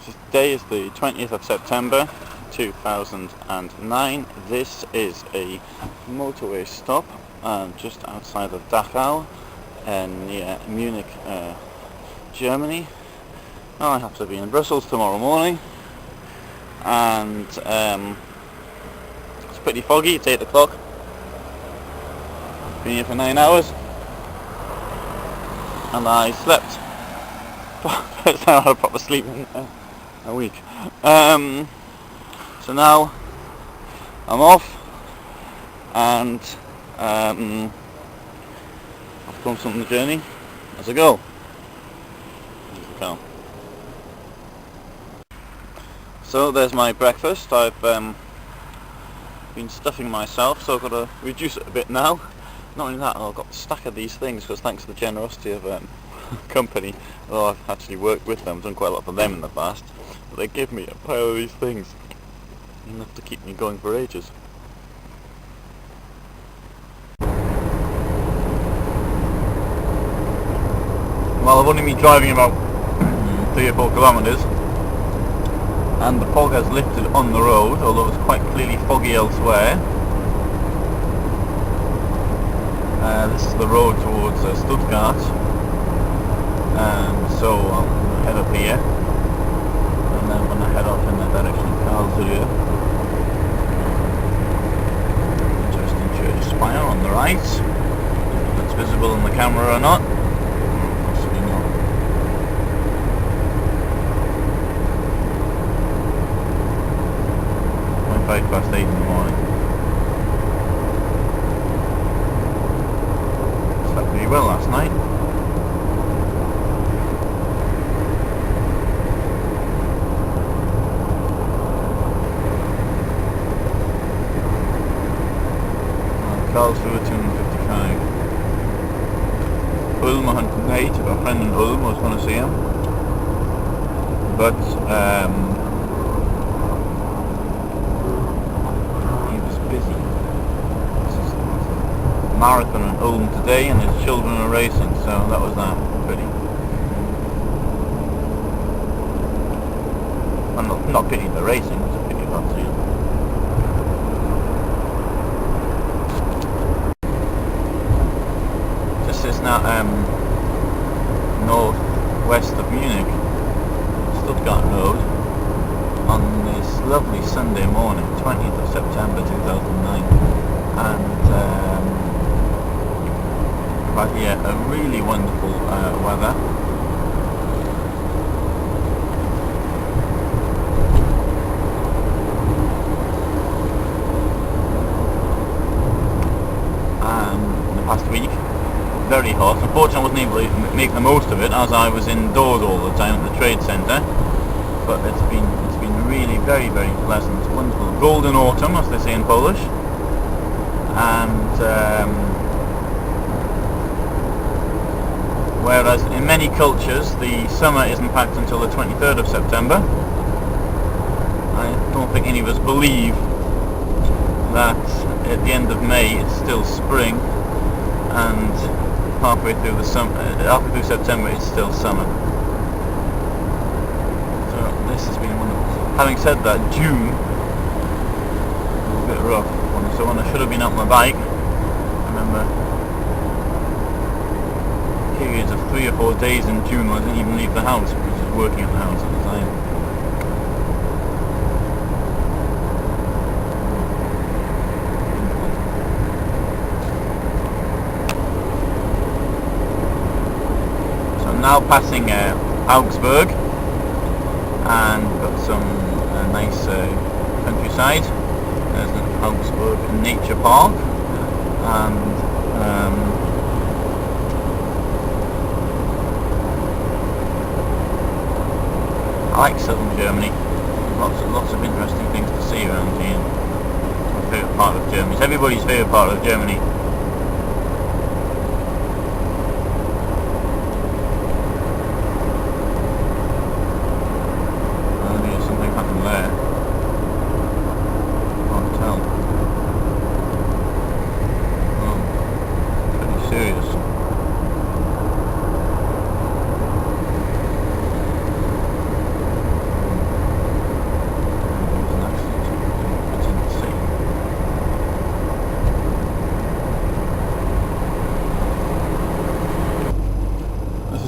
Today is the 20th of September 2009. This is a motorway stop just outside of Dachau near Munich, Germany. Now I have to be in Brussels tomorrow morning, and it's pretty foggy. It's 8 o'clock. Been here for 9 hours and I slept. First time I had a proper sleep in a week. So now I'm off, and I've come on the journey as I go. So there's my breakfast. I've been stuffing myself, so I've got to reduce it a bit now. Not only that, I've got a stack of these things because thanks to the generosity of company, although I've actually worked with them, done quite a lot for them in the past, but they give me a pile of these things, enough to keep me going for ages. Well, I've only been driving about 3 or 4 kilometres, and the fog has lifted on the road, although it's quite clearly foggy elsewhere. This is the road towards Stuttgart, so I'll head up here, and then I'm going to head off in the direction of Karlsruhe. Interesting church spire on the right. If it's visible in the camera or not, possibly not. 8:05 in the morning. Slept pretty well last night. Karlsruhe 255. Ulm 108. I've got a friend in Ulm. I was going to see him, but he was busy. This is a marathon in Ulm today, and his children are racing, so that was that. Pretty. Well, not pity the racing, it's a pity about the is now north-west of Munich, Stuttgart Road, on this lovely Sunday morning, 20th of September 2009, and but yeah, a really wonderful weather. In the past week, very hot. Unfortunately I wasn't able to make the most of it as I was indoors all the time at the trade centre, but it's been really very, very pleasant, wonderful golden autumn, as they say in Polish, and whereas in many cultures the summer is in fact until the 23rd of September, I don't think any of us believe that at the end of May it's still spring, and halfway through September it's still summer. So this has been wonderful. Having said that, June was a bit rough. So when I should have been out on my bike, I remember periods of 3 or 4 days in June when I didn't even leave the house, because I was working at the house at the time. Now passing Augsburg, and got some nice countryside. There's an Augsburg Nature Park, and I like southern Germany. Lots of interesting things to see around here. My favourite part of Germany. It's everybody's favourite part of Germany.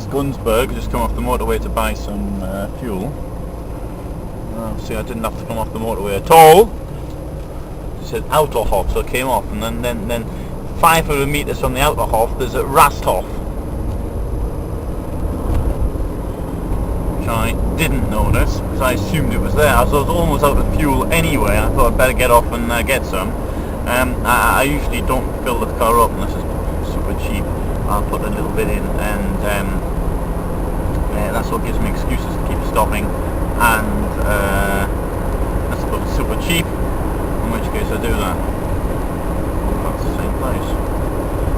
Gunsberg. Just come off the motorway to buy some fuel. Oh, see, I didn't have to come off the motorway at all. It said Autohof, so I came off, and then 500 metres from the Autohof there's a Rasthof, which I didn't notice because I assumed it was there. I was almost out of fuel anyway. I thought I'd better get off and get some. I usually don't fill the car up unless it's super cheap. I'll put a little bit in, and that's what gives me excuses to keep stopping. And that's if it's super cheap, in which case I do that. That's the same place.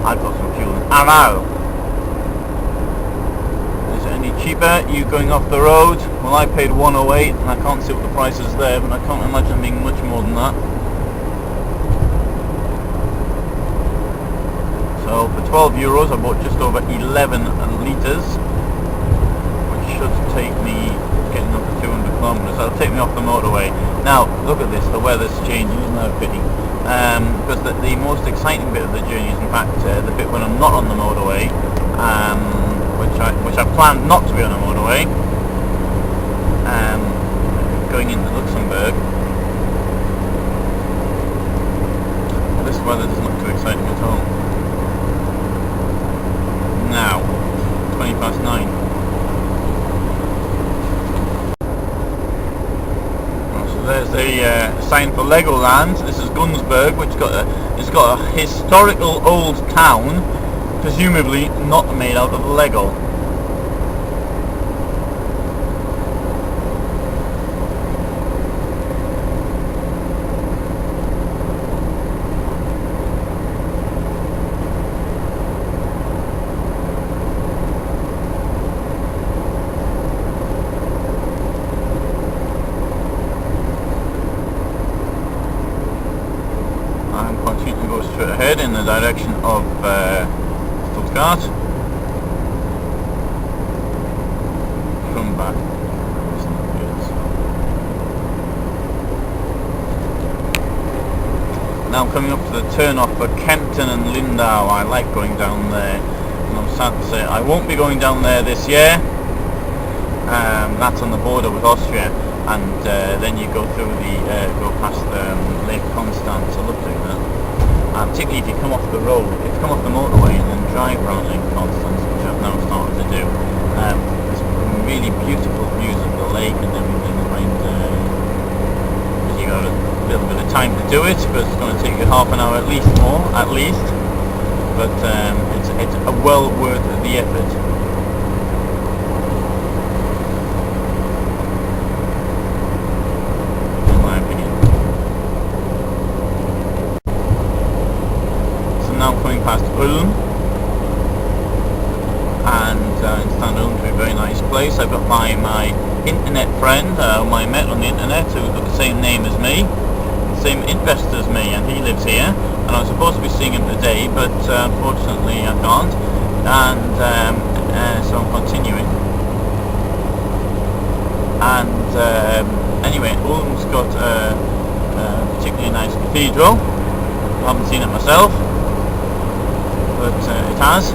I've got some fuel in Arau. Is it any cheaper? You going off the road? Well, I paid 108, and I can't see what the price is there, but I can't imagine being much more than that. So for 12 euros I bought just over 11 litres, which should take me getting up to 200 kilometres. That'll take me off the motorway. Now look at this, the weather's changing, isn't that a pity? Because the most exciting bit of the journey is in fact the bit when I'm not on the motorway, which I planned not to be on a motorway, going into Luxembourg. But this weather doesn't look too exciting at all. Now, 20 past 9. So there's the sign for Legoland. This is Gunsberg, which it's got a historical old town, presumably not made out of Lego. Ahead in the direction of Stuttgart. Come back. Now I'm coming up to the turn off for Kempten and Lindau. I like going down there, and I'm sad to say I won't be going down there this year. That's on the border with Austria, and then you go through go past Lake Constance. I love doing that. Particularly if you come off the road, if you come off the motorway and then drive around Lake Constance, which I've now started to do. There's really beautiful views of the lake and everything, and you got a little bit of time to do it, but it's going to take you half an hour at least more, but it's well worth the effort. Now coming past Ulm, and in Ulm to a very nice place. I've got my internet friend, whom I met on the internet, who's got the same name as me, the same interest as me, and he lives here, and I was supposed to be seeing him today, but unfortunately I can't, and so I'm continuing. And anyway, Ulm's got a particularly nice cathedral. I haven't seen it myself, but it has.